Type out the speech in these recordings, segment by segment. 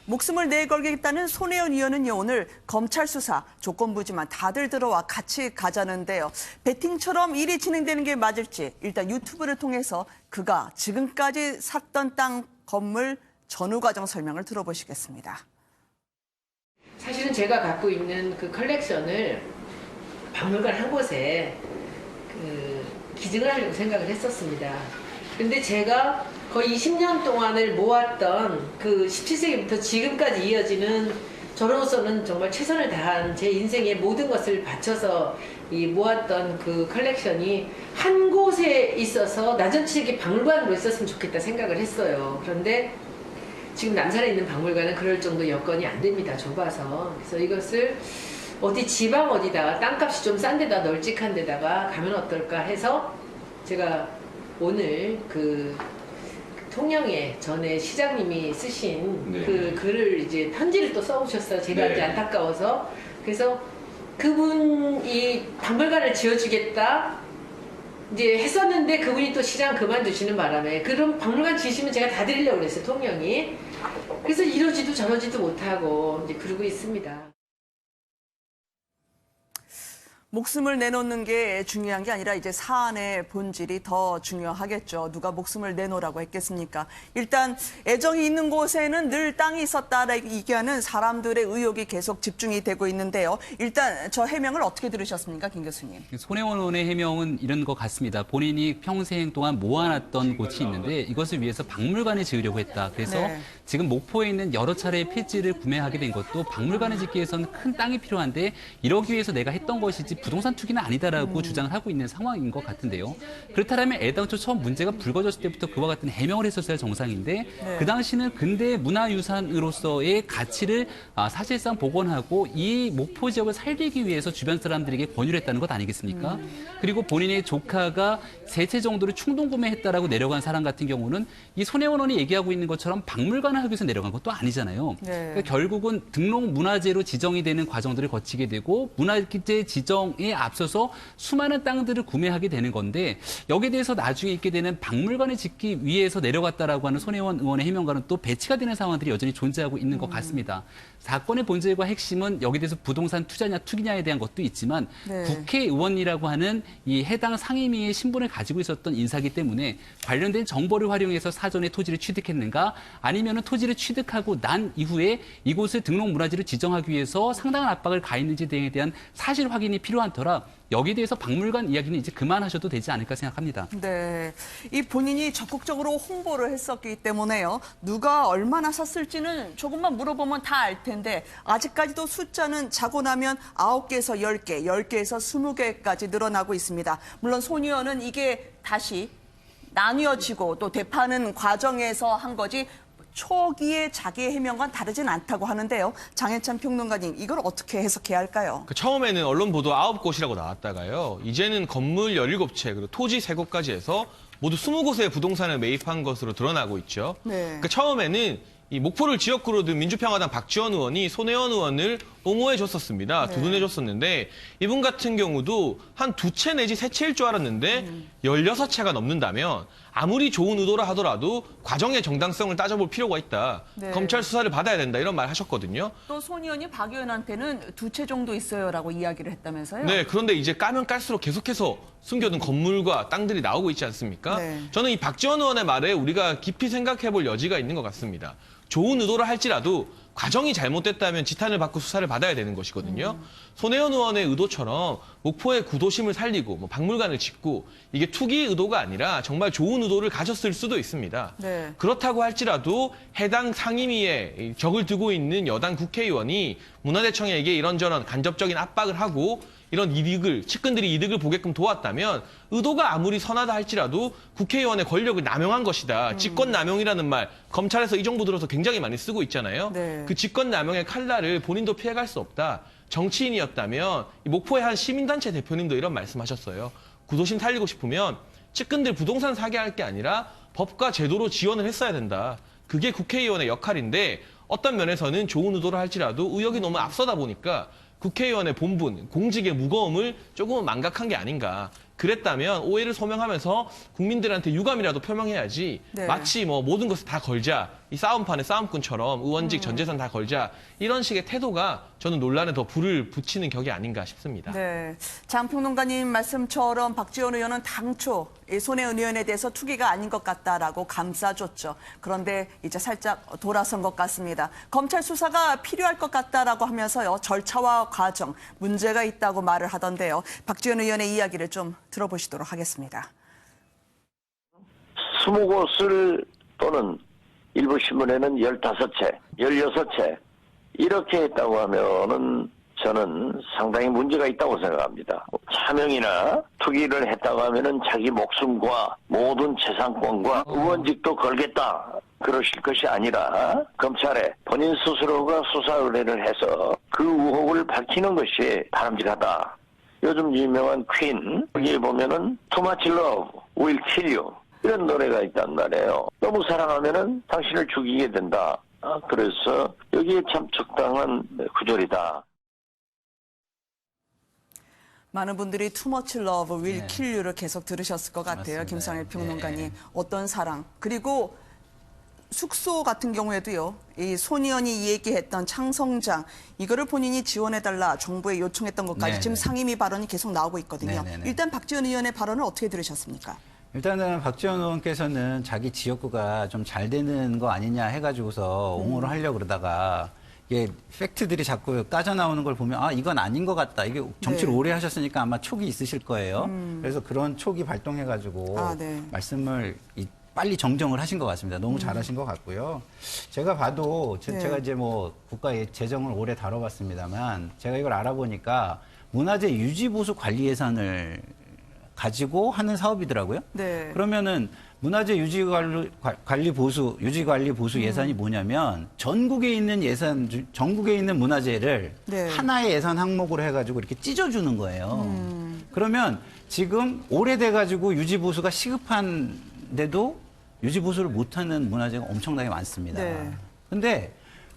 목숨을 내걸겠다는 손혜원 의원은요, 오늘 검찰 수사 조건부지만 다들 들어와 같이 가자는데요. 배팅처럼 일이 진행되는 게 맞을지 일단 유튜브를 통해서 그가 지금까지 샀던 땅 건물 전후 과정 설명을 들어보시겠습니다. 사실은 제가 갖고 있는 그 컬렉션을 박물관 한 곳에 기증을 하려고 생각을 했었습니다. 근데 제가 거의 20년 동안을 모았던 그 17세기부터 지금까지 이어지는 저로서는 정말 최선을 다한 제 인생의 모든 것을 바쳐서 모았던 그 컬렉션이 한 곳에 있어서 나전치기 박물관으로 있었으면 좋겠다 생각을 했어요. 그런데 지금 남산에 있는 박물관은 그럴 정도 여건이 안 됩니다. 좁아서. 그래서 이것을 어디 지방 어디다가 땅값이 좀 싼 데다 널찍한 데다가 가면 어떨까 해서 제가 오늘 그 통영에 전에 시장님이 쓰신 그 글을 이제 편지를 또 써오셨어요. 제가 이제 안타까워서. 그래서 그분이 박물관을 지어주겠다 이제 했었는데 그분이 또 시장 그만두시는 바람에 그럼 박물관 지으시면 제가 다 드리려고 그랬어요. 통영이. 그래서 이러지도 저러지도 못하고 이제 그러고 있습니다. 목숨을 내놓는 게 중요한 게 아니라 이제 사안의 본질이 더 중요하겠죠. 누가 목숨을 내놓으라고 했겠습니까? 일단 애정이 있는 곳에는 늘 땅이 있었다라고 얘기하는 사람들의 의혹이 계속 집중이 되고 있는데요. 일단 저 해명을 어떻게 들으셨습니까, 김 교수님? 손혜원 의원의 해명은 이런 것 같습니다. 본인이 평생 동안 모아놨던 곳이 있는데 이것을 위해서 박물관을 지으려고 했다. 그래서 지금 목포에 있는 여러 차례의 필지를 구매하게 된 것도 박물관을 짓기 위해서는 큰 땅이 필요한데 이러기 위해서 내가 했던 것이지 부동산 투기는 아니다라고 주장을 하고 있는 상황인 것 같은데요. 그렇다면 애당초 처음 문제가 불거졌을 때부터 그와 같은 해명을 했었어야 정상인데 그 당시는 근대 문화유산으로서의 가치를 사실상 복원하고 이 목포 지역을 살리기 위해서 주변 사람들에게 권유를 했다는 것 아니겠습니까? 그리고 본인의 조카가 세 채 정도를 충동 구매했다라고 내려간 사람 같은 경우는 이 손혜원 의원이 얘기하고 있는 것처럼 박물관을 하기 위해서 내려간 것도 아니잖아요. 그러니까 결국은 등록 문화재로 지정이 되는 과정들을 거치게 되고 문화재 지정에 앞서서 수많은 땅들을 구매하게 되는 건데 여기에 대해서 나중에 있게 되는 박물관을 짓기 위해서 내려갔다라고 하는 손혜원 의원의 해명과는 또 배치가 되는 상황들이 여전히 존재하고 있는 것 같습니다. 사건의 본질과 핵심은 여기에 대해서 부동산 투자냐 투기냐에 대한 것도 있지만 국회의원이라고 하는 이 해당 상임위의 신분을 가지고 있었던 인사기 때문에 관련된 정보를 활용해서 사전에 토지를 취득했는가 아니면은 토지를 취득하고 난 이후에 이곳을 등록 문화재로 지정하기 위해서 상당한 압박을 가했는지 등에 대한 사실 확인이 필요한 터라 여기에 대해서 박물관 이야기는 이제 그만하셔도 되지 않을까 생각합니다. 네, 이 본인이 적극적으로 홍보를 했었기 때문에요. 누가 얼마나 샀을지는 조금만 물어보면 다 알 텐데 아직까지도 숫자는 자고 나면 9개에서 10개, 10개에서 20개까지 늘어나고 있습니다. 물론 손 의원은 이게 다시 나뉘어지고 또 되파는 과정에서 한 거지 초기에 자기의 해명과는 다르진 않다고 하는데요. 장해찬 평론가님, 이걸 어떻게 해석해야 할까요? 처음에는 언론 보도 9곳이라고 나왔다가요. 이제는 건물 17채, 그리고 토지 3곳까지 해서 모두 20곳의 부동산을 매입한 것으로 드러나고 있죠. 처음에는 이 목포를 지역구로 둔 민주평화당 박지원 의원이 손혜원 의원을 옹호해줬었습니다. 두둔해줬었는데 이분 같은 경우도 한 2채 내지 3채일 줄 알았는데 16채가 넘는다면 아무리 좋은 의도라 하더라도 과정의 정당성을 따져볼 필요가 있다. 검찰 수사를 받아야 된다. 이런 말 하셨거든요. 또 손 의원이 박 의원한테는 2채 정도 있어요라고 이야기를 했다면서요? 네, 그런데 이제 까면 깔수록 계속해서 숨겨둔 건물과 땅들이 나오고 있지 않습니까? 저는 이 박지원 의원의 말에 우리가 깊이 생각해볼 여지가 있는 것 같습니다. 좋은 의도를 할지라도 과정이 잘못됐다면 지탄을 받고 수사를 받아야 되는 것이거든요. 손혜원 의원의 의도처럼 목포의 구도심을 살리고 박물관을 짓고 이게 투기 의도가 아니라 정말 좋은 의도를 가졌을 수도 있습니다. 그렇다고 할지라도 해당 상임위에 격을 두고 있는 여당 국회의원이 문화재청에게 이런저런 간접적인 압박을 하고 이런 이득을, 측근들이 이득을 보게끔 도왔다면 의도가 아무리 선하다 할지라도 국회의원의 권력을 남용한 것이다. 직권남용이라는 말 검찰에서 이 정부 들어서 굉장히 많이 쓰고 있잖아요. 그 직권남용의 칼날을 본인도 피해갈 수 없다. 정치인이었다면 목포의 한 시민단체 대표님도 이런 말씀하셨어요. 구도심 살리고 싶으면 측근들 부동산 사게 할 게 아니라 법과 제도로 지원을 했어야 된다. 그게 국회의원의 역할인데 어떤 면에서는 좋은 의도를 할지라도 의혹이 너무 앞서다 보니까 국회의원의 본분, 공직의 무거움을 조금은 망각한 게 아닌가. 그랬다면 오해를 소명하면서 국민들한테 유감이라도 표명해야지 마치 모든 것을 다 걸자. 이 싸움판에 싸움꾼처럼 의원직 전 재산 다 걸자 이런 식의 태도가 저는 논란에 더 불을 붙이는 격이 아닌가 싶습니다. 네, 장평론가님 말씀처럼 박지원 의원은 당초 이 손혜원 의원에 대해서 투기가 아닌 것 같다라고 감싸줬죠. 그런데 이제 살짝 돌아선 것 같습니다. 검찰 수사가 필요할 것 같다라고 하면서요, 절차와 과정, 문제가 있다고 말을 하던데요. 박지원 의원의 이야기를 좀 들어보시도록 하겠습니다. 20곳을 또는 일부 신문에는 15채, 16채 이렇게 했다고 하면은 저는 상당히 문제가 있다고 생각합니다. 차명이나 투기를 했다고 하면은 자기 목숨과 모든 재산권과 의원직도 걸겠다 그러실 것이 아니라 검찰에 본인 스스로가 수사 의뢰를 해서 그 의혹을 밝히는 것이 바람직하다. 요즘 유명한 퀸 여기 보면은 Too much love will kill you 이런 노래가 있단 말이에요. 너무 사랑하면은 당신을 죽이게 된다. 그래서 여기에 참 적당한 구절이다. 많은 분들이 Too much love will 네. kill you를 계속 들으셨을 것 같아요. 맞습니다. 김상일 평론가님. 네. 어떤 사랑. 그리고 숙소 같은 경우에도요. 이 손의원이 얘기했던 창성장. 이거를 본인이 지원해달라 정부에 요청했던 것까지 네네. 지금 상임위 발언이 계속 나오고 있거든요. 네네네. 일단 박지원 의원의 발언을 어떻게 들으셨습니까? 일단은 박지원 의원께서는 자기 지역구가 좀 잘 되는 거 아니냐 해가지고서 옹호를 하려고 그러다가 이게 팩트들이 자꾸 까져 나오는 걸 보면 아 이건 아닌 것 같다. 이게 정치를 네. 오래 하셨으니까 아마 촉이 있으실 거예요. 그래서 그런 촉이 발동해가지고 네. 말씀을 빨리 정정을 하신 것 같습니다. 너무 잘하신 것 같고요. 제가 봐도 네. 제가 이제 뭐 국가 재정을 오래 다뤄봤습니다만 제가 이걸 알아보니까 문화재 유지보수 관리 예산을 가지고 하는 사업이더라고요. 네. 그러면은 문화재 유지 관리 보수 예산이 뭐냐면 전국에 있는 전국에 있는 문화재를 네. 하나의 예산 항목으로 해가지고 이렇게 찢어주는 거예요. 그러면 지금 오래돼가지고 유지 보수가 시급한데도 유지 보수를 못하는 문화재가 엄청나게 많습니다. 네. 근데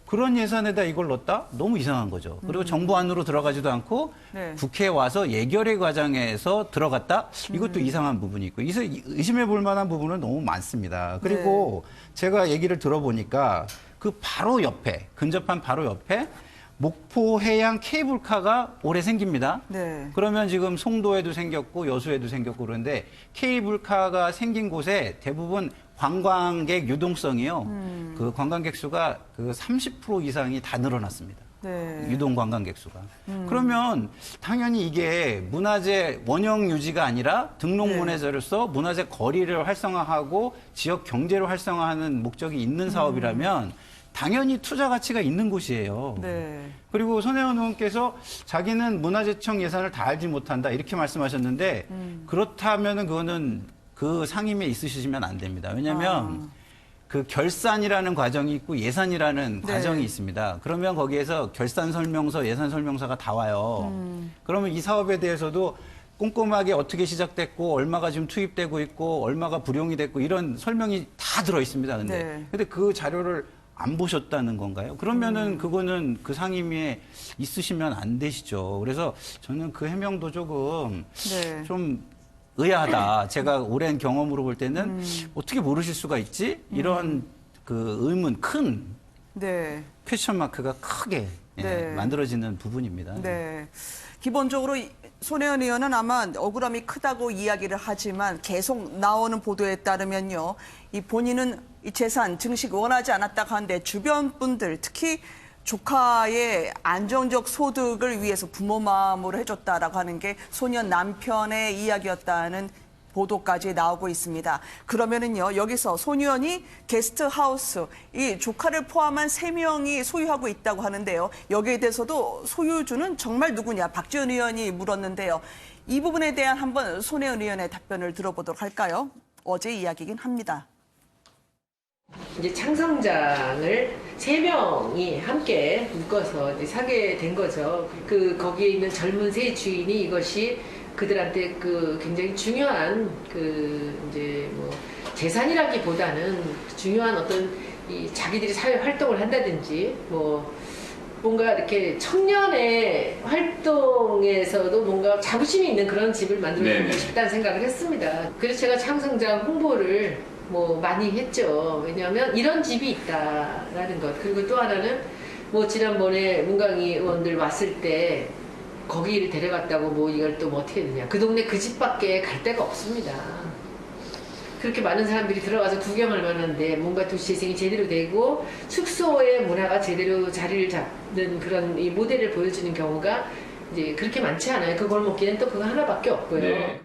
그런 예산에다 이걸 넣었다? 너무 이상한 거죠. 그리고 정부 안으로 들어가지도 않고 네. 국회에 와서 예결위 과정에서 들어갔다? 이것도 이상한 부분이 있고 의심해 볼 만한 부분은 너무 많습니다. 그리고 제가 얘기를 들어보니까 그 바로 옆에 근접한 바로 옆에 목포 해양 케이블카가 올해 생깁니다. 네. 그러면 지금 송도에도 생겼고 여수에도 생겼고 그런데 케이블카가 생긴 곳에 대부분 관광객 유동성이요. 그 관광객 수가 그 30% 이상이 다 늘어났습니다. 네. 유동 관광객 수가. 그러면 당연히 이게 문화재 원형 유지가 아니라 등록 네. 문화재로서 문화재 거리를 활성화하고 지역 경제를 활성화하는 목적이 있는 사업이라면 당연히 투자 가치가 있는 곳이에요. 네. 그리고 손혜원 의원께서 자기는 문화재청 예산을 다 알지 못한다 이렇게 말씀하셨는데 그렇다면은 그거는 그 상임위에 있으시면 안 됩니다. 왜냐하면 그 결산이라는 과정이 있고 예산이라는 네. 과정이 있습니다. 그러면 거기에서 결산 설명서, 예산 설명서가 다 와요. 그러면 이 사업에 대해서도 꼼꼼하게 어떻게 시작됐고 얼마가 지금 투입되고 있고 얼마가 불용이 됐고 이런 설명이 다 들어 있습니다. 근데 그 자료를 안 보셨다는 건가요? 그러면은 그거는 그 상임위에 있으시면 안 되시죠. 그래서 저는 그 해명도 조금 네. 좀 의아하다. 제가 오랜 경험으로 볼 때는 어떻게 모르실 수가 있지? 이런 그 의문, 큰 네. 퀘스천 마크가 크게 네. 만들어지는 부분입니다. 네. 기본적으로 손혜원 의원은 아마 억울함이 크다고 이야기를 하지만 계속 나오는 보도에 따르면요. 이 본인은 이 재산 증식 원하지 않았다고 하는데 주변 분들 특히 조카의 안정적 소득을 위해서 부모 마음으로 해줬다라고 하는 게 소년 남편의 이야기였다는 보도까지 나오고 있습니다. 그러면은요, 여기서 손 의원이 게스트하우스, 이 조카를 포함한 3명이 소유하고 있다고 하는데요. 여기에 대해서도 소유주는 정말 누구냐? 박지원 의원이 물었는데요. 이 부분에 대한 한번 손혜원 의원의 답변을 들어보도록 할까요? 어제 이야기긴 합니다. 이제 창성장을 3명이 함께 묶어서 이제 사게 된 거죠. 거기에 있는 젊은 세 주인이 이것이 그들한테 굉장히 중요한 이제 뭐 재산이라기보다는 중요한 어떤 자기들이 사회 활동을 한다든지 뭔가 이렇게 청년의 활동에서도 뭔가 자부심이 있는 그런 집을 만들고 싶다는 생각을 했습니다. 그래서 제가 창성장 홍보를 뭐 많이 했죠. 왜냐하면 이런 집이 있다라는 것. 그리고 또 하나는 뭐 지난번에 문광희 의원들 왔을 때 거기를 데려갔다고 뭐 이걸 또 뭐 어떻게 되냐. 그 동네 그 집밖에 갈 데가 없습니다. 그렇게 많은 사람들이 들어가서 구경할 만한데 뭔가 도시재생이 제대로 되고 숙소의 문화가 제대로 자리를 잡는 그런 이 모델을 보여주는 경우가 이제 그렇게 많지 않아요. 그 골목길은 또 그거 하나밖에 없고요. 네.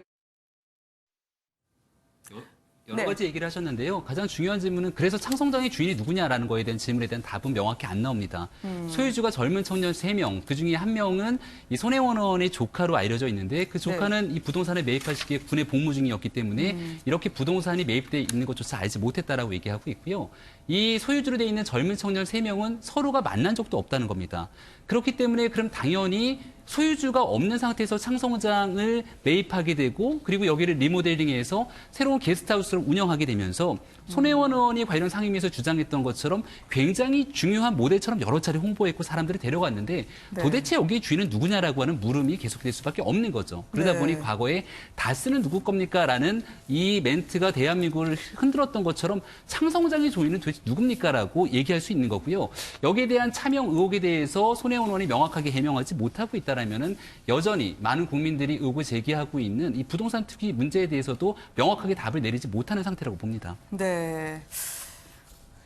여러 가지 얘기를 하셨는데요. 가장 중요한 질문은 그래서 창성장의 주인이 누구냐라는 거에 대한 질문에 대한 답은 명확히 안 나옵니다. 소유주가 젊은 청년 3명, 그중에 1명은 이 손혜원 의원의 조카로 알려져 있는데 그 조카는 이 부동산에 매입할 시기에 군에 복무 중이었기 때문에 이렇게 부동산이 매입돼 있는 것조차 알지 못했다라고 얘기하고 있고요. 이 소유주로 돼 있는 젊은 청년 3명은 서로가 만난 적도 없다는 겁니다. 그렇기 때문에 그럼 당연히 소유주가 없는 상태에서 창성장을 매입하게 되고 그리고 여기를 리모델링해서 새로운 게스트하우스를 운영하게 되면서 손혜원 의원이 관련 상임위에서 주장했던 것처럼 굉장히 중요한 모델처럼 여러 차례 홍보했고 사람들이 데려갔는데 도대체 여기의 주인은 누구냐라고 하는 물음이 계속될 수밖에 없는 거죠. 그러다 보니 과거에 다스는 누구 겁니까? 라는 이 멘트가 대한민국을 흔들었던 것처럼 창성장의 주인은 도대체 누굽니까? 라고 얘기할 수 있는 거고요. 여기에 대한 차명 의혹에 대해서 손혜원 의원이 명확하게 해명하지 못하고 있다라면은 여전히 많은 국민들이 의혹을 제기하고 있는 이 부동산 투기 문제에 대해서도 명확하게 답을 내리지 못하는 상태라고 봅니다. 네.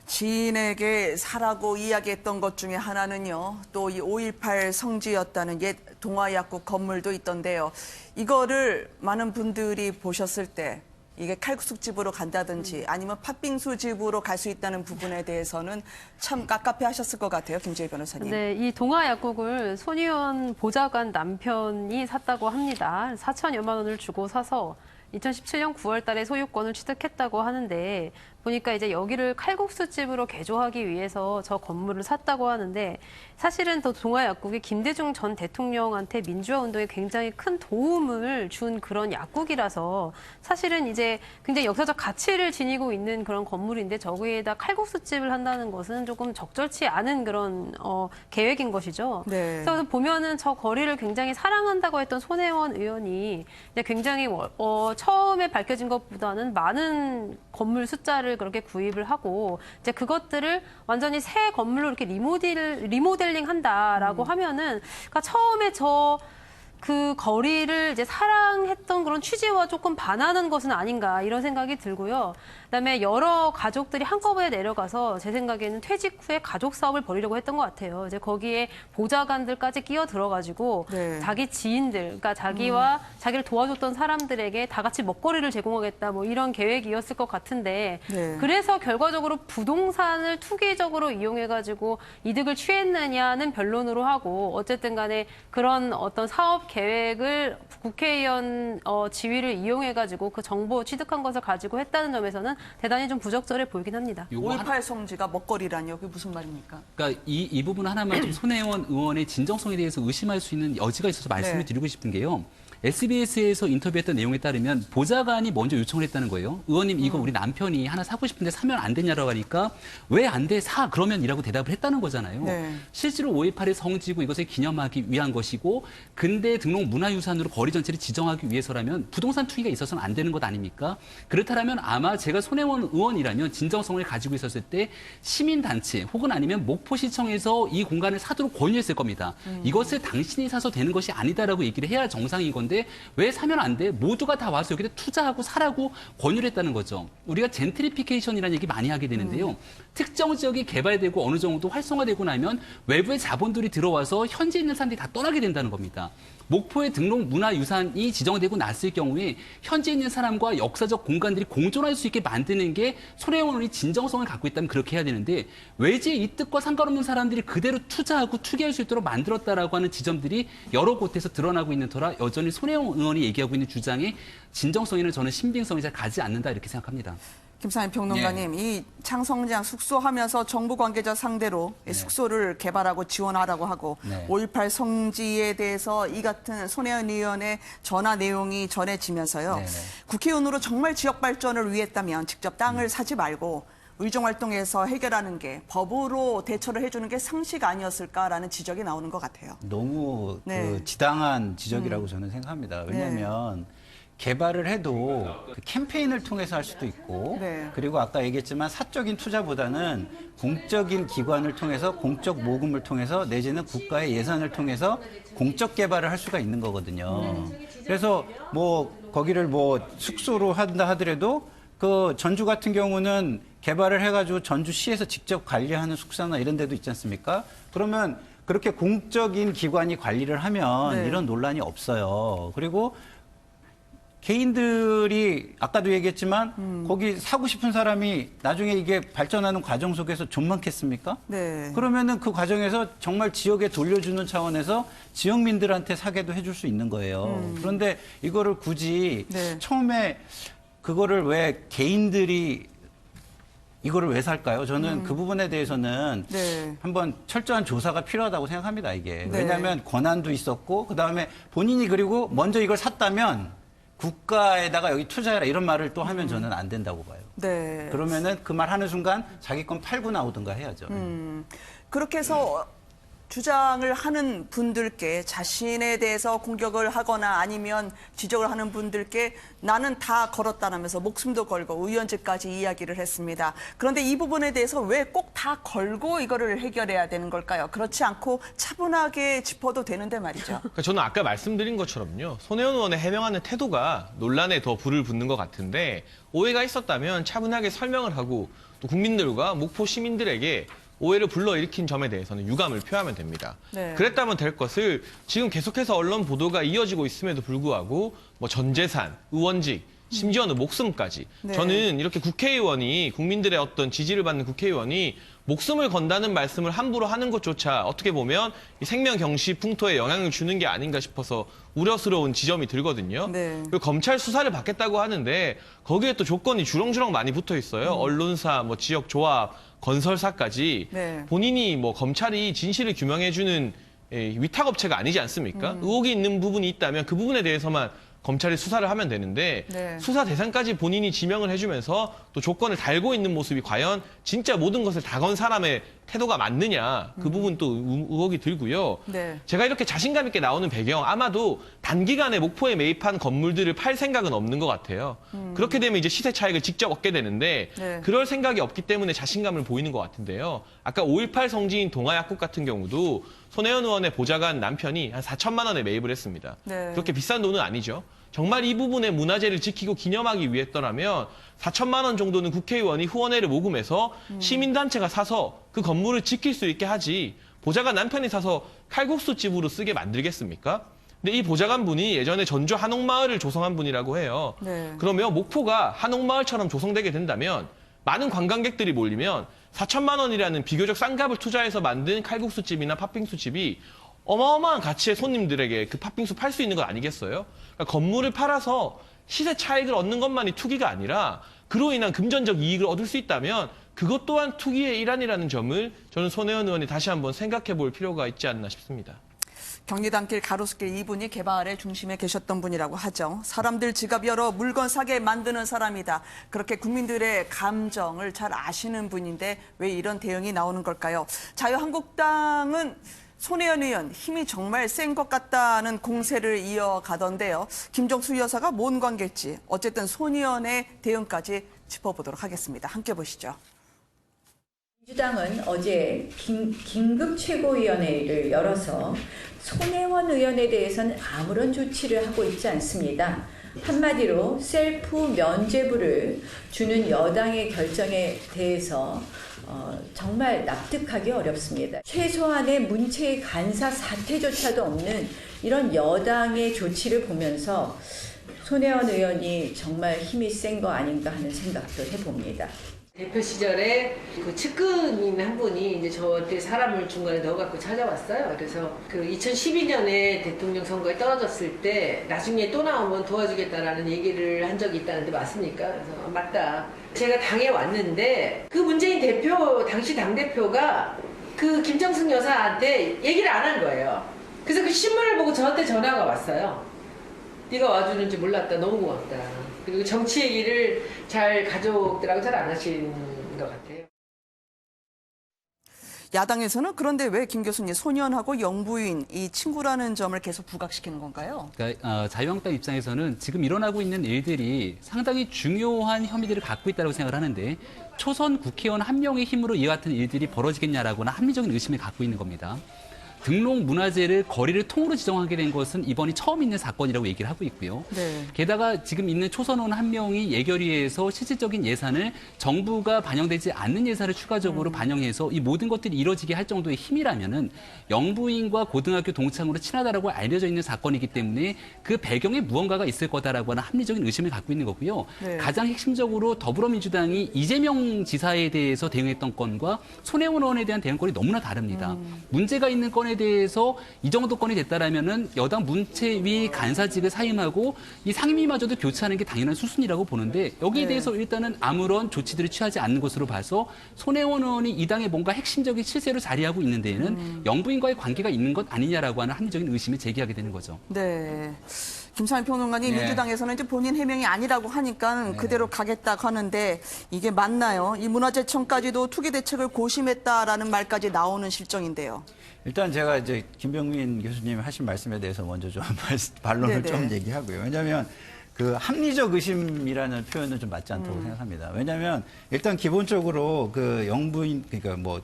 지인에게 사라고 이야기했던 것 중에 하나는요. 또 이 5.18 성지였다는 옛 동아약국 건물도 있던데요. 이거를 많은 분들이 보셨을 때 이게 칼국수집으로 간다든지 아니면 팥빙수 집으로 갈 수 있다는 부분에 대해서는 참 깝깝해하셨을 것 같아요. 김재희 변호사님. 네, 이 동아약국을 손 의원 보좌관 남편이 샀다고 합니다. 4천여만 원을 주고 사서 2017년 9월 달에 소유권을 취득했다고 하는데 보니까 이제 여기를 칼국수집으로 개조하기 위해서 저 건물을 샀다고 하는데 사실은 더 동아약국이 김대중 전 대통령한테 민주화 운동에 굉장히 큰 도움을 준 그런 약국이라서 사실은 이제 굉장히 역사적 가치를 지니고 있는 그런 건물인데 저기에다 칼국수집을 한다는 것은 조금 적절치 않은 그런 계획인 것이죠. 네. 그래서 보면은 저 거리를 굉장히 사랑한다고 했던 손혜원 의원이 이제 굉장히 처음에 밝혀진 것보다는 많은 건물 숫자를 그렇게 구입을 하고 이제 그것들을 완전히 새 건물로 이렇게 리모델링 한다라고 하면은 그러니까 처음에 그 거리를 이제 사랑했던 그런 취지와 조금 반하는 것은 아닌가 이런 생각이 들고요. 그다음에 여러 가족들이 한꺼번에 내려가서 제 생각에는 퇴직 후에 가족 사업을 벌이려고 했던 것 같아요. 이제 거기에 보좌관들까지 끼어 들어가지고 자기 지인들, 그러니까 자기와 자기를 도와줬던 사람들에게 다 같이 먹거리를 제공하겠다 뭐 이런 계획이었을 것 같은데 그래서 결과적으로 부동산을 투기적으로 이용해가지고 이득을 취했느냐는 변론으로 하고 어쨌든 간에 그런 어떤 사업 계획을 국회의원 지위를 이용해가지고 그 정보 취득한 것을 가지고 했다는 점에서는 대단히 좀 부적절해 보이긴 합니다. 5.18 성지가 먹거리라니요? 그게 무슨 말입니까? 그러니까 이 부분 하나만 좀 손혜원 의원의 진정성에 대해서 의심할 수 있는 여지가 있어서 말씀을 드리고 싶은 게요. SBS에서 인터뷰했던 내용에 따르면 보좌관이 먼저 요청을 했다는 거예요. 의원님 이거 우리 남편이 하나 사고 싶은데 사면 안 되냐라고 하니까 왜 안 돼? 사 그러면이라고 대답을 했다는 거잖아요. 실제로 5.18의 성지고 이것을 기념하기 위한 것이고 근대 등록 문화유산으로 거리 전체를 지정하기 위해서라면 부동산 투기가 있어서는 안 되는 것 아닙니까? 그렇다면 아마 제가 손혜원 의원이라면 진정성을 가지고 있었을 때 시민단체 혹은 아니면 목포시청에서 이 공간을 사도록 권유했을 겁니다. 이것을 당신이 사서 되는 것이 아니다라고 얘기를 해야 정상인 건데 왜 사면 안 돼? 모두가 다 와서 여기다 투자하고 사라고 권유를 했다는 거죠. 우리가 젠트리피케이션이라는 얘기 많이 하게 되는데요. 특정 지역이 개발되고 어느 정도 활성화되고 나면 외부의 자본들이 들어와서 현지에 있는 사람들이 다 떠나게 된다는 겁니다. 목포의 등록 문화유산이 지정되고 났을 경우에 현지에 있는 사람과 역사적 공간들이 공존할 수 있게 만드는 게 손혜원 의원이 진정성을 갖고 있다면 그렇게 해야 되는데 외지의 이득과 상관없는 사람들이 그대로 투자하고 투기할 수 있도록 만들었다라고 하는 지점들이 여러 곳에서 드러나고 있는 터라 여전히 손혜원 의원이 얘기하고 있는 주장의 진정성에는 저는 신빙성이 잘 가지 않는다 이렇게 생각합니다. 김상현 평론가님, 이 창성장 숙소하면서 정부 관계자 상대로 숙소를 개발하고 지원하라고 하고 5.18 성지에 대해서 이 같은 손혜원 의원의 전화 내용이 전해지면서요. 국회의원으로 정말 지역 발전을 위했다면 직접 땅을 사지 말고 의정활동에서 해결하는 게 법으로 대처를 해주는 게 상식 아니었을까라는 지적이 나오는 것 같아요. 너무 그 지당한 지적이라고 저는 생각합니다. 왜냐하면 개발을 해도 그 캠페인을 통해서 할 수도 있고 네. 그리고 아까 얘기했지만 사적인 투자보다는 공적인 기관을 통해서 공적 모금을 통해서 내지는 국가의 예산을 통해서 공적 개발을 할 수가 있는 거거든요. 그래서 뭐 거기를 뭐 숙소로 한다 하더라도 그 전주 같은 경우는 개발을 해가지고 전주시에서 직접 관리하는 숙소나 이런 데도 있지 않습니까? 그러면 그렇게 공적인 기관이 관리를 하면 네. 이런 논란이 없어요. 그리고 개인들이 아까도 얘기했지만 거기 사고 싶은 사람이 나중에 이게 발전하는 과정 속에서 좀 많겠습니까? 네. 그러면은 그 과정에서 정말 지역에 돌려주는 차원에서 지역민들한테 사게도 해줄 수 있는 거예요. 그런데 이거를 굳이 네. 처음에 그거를 왜 개인들이 이거를 왜 살까요? 저는 그 부분에 대해서는 네. 한번 철저한 조사가 필요하다고 생각합니다, 이게. 네. 왜냐하면 권한도 있었고, 그 다음에 본인이 그리고 먼저 이걸 샀다면 국가에다가 여기 투자해라 이런 말을 또 하면 저는 안 된다고 봐요. 네. 그러면은 그 말 하는 순간 자기 건 팔고 나오든가 해야죠. 그렇게 해서 주장을 하는 분들께 자신에 대해서 공격을 하거나 아니면 지적을 하는 분들께 나는 다 걸었다라면서 목숨도 걸고 의원직까지 이야기를 했습니다. 그런데 이 부분에 대해서 왜 꼭 다 걸고 이거를 해결해야 되는 걸까요? 그렇지 않고 차분하게 짚어도 되는데 말이죠. 그러니까 저는 아까 말씀드린 것처럼요. 손혜원 의원의 해명하는 태도가 논란에 더 불을 붙는 것 같은데 오해가 있었다면 차분하게 설명을 하고 또 국민들과 목포 시민들에게 오해를 불러일으킨 점에 대해서는 유감을 표하면 됩니다. 네. 그랬다면 될 것을 지금 계속해서 언론 보도가 이어지고 있음에도 불구하고 뭐 전 재산, 의원직, 심지어는 목숨까지 네. 저는 이렇게 국회의원이 국민들의 어떤 지지를 받는 국회의원이 목숨을 건다는 말씀을 함부로 하는 것조차 어떻게 보면 이 생명 경시 풍토에 영향을 주는 게 아닌가 싶어서 우려스러운 지점이 들거든요. 네. 그리고 검찰 수사를 받겠다고 하는데 거기에 또 조건이 주렁주렁 많이 붙어 있어요. 언론사, 뭐 지역 조합, 건설사까지 네. 본인이 뭐 검찰이 진실을 규명해주는 위탁업체가 아니지 않습니까? 의혹이 있는 부분이 있다면 그 부분에 대해서만 검찰이 수사를 하면 되는데 네. 수사 대상까지 본인이 지명을 해주면서 또 조건을 달고 있는 모습이 과연 진짜 모든 것을 다 건 사람의 태도가 맞느냐 그 부분 또 의혹이 들고요. 네. 제가 이렇게 자신감 있게 나오는 배경 아마도 단기간에 목포에 매입한 건물들을 팔 생각은 없는 것 같아요. 그렇게 되면 이제 시세 차익을 직접 얻게 되는데 네. 그럴 생각이 없기 때문에 자신감을 보이는 것 같은데요. 아까 5.18 성지인 동아약국 같은 경우도 손혜원 의원의 보좌관 남편이 한 4천만 원에 매입을 했습니다. 네. 그렇게 비싼 돈은 아니죠. 정말 이 부분의 문화재를 지키고 기념하기 위했더라면 4천만 원 정도는 국회의원이 후원회를 모금해서 시민단체가 사서 그 건물을 지킬 수 있게 하지 보좌관 남편이 사서 칼국수집으로 쓰게 만들겠습니까? 근데 이 보좌관분이 예전에 전주 한옥마을을 조성한 분이라고 해요. 네. 그러면 목포가 한옥마을처럼 조성되게 된다면 많은 관광객들이 몰리면 4천만 원이라는 비교적 싼 값을 투자해서 만든 칼국수집이나 팥빙수집이 어마어마한 가치의 손님들에게 그 팥빙수 팔 수 있는 건 아니겠어요? 그러니까 건물을 팔아서 시세 차익을 얻는 것만이 투기가 아니라 그로 인한 금전적 이익을 얻을 수 있다면 그것 또한 투기의 일환이라는 점을 저는 손혜원 의원이 다시 한번 생각해 볼 필요가 있지 않나 싶습니다. 경리단길 가로수길 이분이 개발의 중심에 계셨던 분이라고 하죠. 사람들 지갑 열어 물건 사게 만드는 사람이다. 그렇게 국민들의 감정을 잘 아시는 분인데 왜 이런 대응이 나오는 걸까요? 자유한국당은 손혜원 의원 힘이 정말 센 것 같다는 공세를 이어가던데요. 김정수 여사가 뭔 관계일지 어쨌든 손 의원의 대응까지 짚어보도록 하겠습니다. 함께 보시죠. 민주당은 어제 긴급 최고위원회를 열어서 손혜원 의원에 대해서는 아무런 조치를 하고 있지 않습니다. 한마디로 셀프 면죄부를 주는 여당의 결정에 대해서 정말 납득하기 어렵습니다. 최소한의 문체의 간사 사퇴조차도 없는 이런 여당의 조치를 보면서 손혜원 의원이 정말 힘이 센 거 아닌가 하는 생각도 해봅니다. 대표 시절에 그 측근인 한 분이 이제 저한테 사람을 중간에 넣어갖고 찾아왔어요. 그래서 그 2012년에 대통령 선거에 떨어졌을 때 나중에 또 나오면 도와주겠다라는 얘기를 한 적이 있다는데 맞습니까? 그래서 맞다. 제가 당에 왔는데 그 문재인 대표, 당시 당대표가 그 김정숙 여사한테 얘기를 안 한 거예요. 그래서 그 신문을 보고 저한테 전화가 왔어요. 네가 와주는지 몰랐다. 너무 고맙다. 그리고 정치 얘기를 잘 가족들하고 잘 안 하신 것 같아요. 야당에서는 그런데 왜 김 교수님 소년하고 영부인 이 친구라는 점을 계속 부각시키는 건가요? 그러니까 자유한국당 입장에서는 지금 일어나고 있는 일들이 상당히 중요한 혐의들을 갖고 있다고 생각을 하는데 초선 국회의원 한 명의 힘으로 이와 같은 일들이 벌어지겠냐라고는 합리적인 의심을 갖고 있는 겁니다. 등록 문화재를 거리를 통으로 지정하게 된 것은 이번이 처음 있는 사건이라고 얘기를 하고 있고요. 네. 게다가 지금 있는 초선원 한 명이 예결위에서 실질적인 예산을 정부가 반영되지 않는 예산을 추가적으로 반영해서 이 모든 것들이 이루어지게 할 정도의 힘이라면은 영부인과 고등학교 동창으로 친하다라고 알려져 있는 사건이기 때문에 그 배경에 무언가가 있을 거다라고 하는 합리적인 의심을 갖고 있는 거고요. 네. 가장 핵심적으로 더불어민주당이 이재명 지사에 대해서 대응했던 건과 손혜원 의원에 대한 대응권이 너무나 다릅니다. 문제가 있는 건에 대해서 이 정도 건이 됐다라면은 여당 문체위 간사직을 사임하고 이 상임위마저도 교체하는 게 당연한 수순이라고 보는데 여기에 대해서 일단은 아무런 조치들을 취하지 않는 것으로 봐서 손혜원 의원이 이 당의 뭔가 핵심적인 실세로 자리하고 있는 데에는 영부인과의 관계가 있는 것 아니냐라고 하는 합리적인 의심을 제기하게 되는 거죠. 네. 김상현 평론가님, 네. 민주당에서는 이제 본인 해명이 아니라고 하니까 그대로 가겠다고 하는데 이게 맞나요? 이 문화재청까지도 투기 대책을 고심했다라는 말까지 나오는 실정인데요. 일단 제가 이제 김병민 교수님 하신 말씀에 대해서 먼저 좀 반론을 네네. 좀 얘기하고요. 왜냐하면 그 합리적 의심이라는 표현은 좀 맞지 않다고 생각합니다. 왜냐하면 일단 기본적으로 그 영부인 그러니까 뭐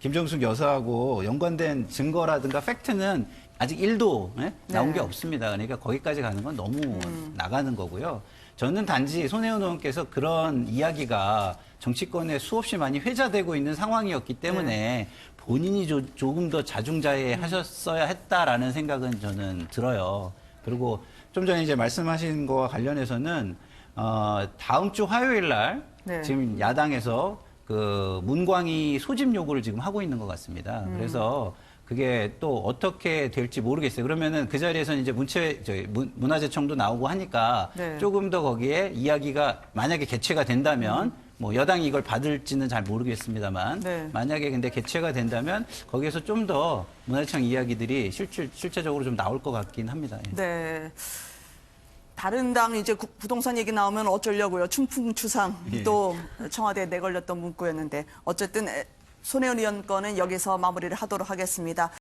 김정숙 여사하고 연관된 증거라든가 팩트는 아직 1도 나온 게 없습니다. 그러니까 거기까지 가는 건 너무 나가는 거고요. 저는 단지 손혜원 의원께서 그런 이야기가 정치권에 수없이 많이 회자되고 있는 상황이었기 때문에 본인이 조금 더 자중자애하셨어야 했다라는 생각은 저는 들어요. 그리고 좀 전에 이제 말씀하신 거와 관련해서는 다음 주 화요일 날 지금 야당에서 그 문광희 소집 요구를 지금 하고 있는 것 같습니다. 그래서 그게 또 어떻게 될지 모르겠어요. 그러면은 그 자리에서는 이제 문화재청도 나오고 하니까 조금 더 거기에 이야기가 만약에 개최가 된다면 뭐 여당이 이걸 받을지는 잘 모르겠습니다만 만약에 근데 개최가 된다면 거기에서 좀 더 문화재청 이야기들이 실체적으로 좀 나올 것 같긴 합니다. 예. 네. 다른 당 이제 부동산 얘기 나오면 어쩌려고요. 춘풍추상 또 청와대에 내걸렸던 문구였는데 어쨌든 손혜원 의원 건은 여기서 마무리를 하도록 하겠습니다.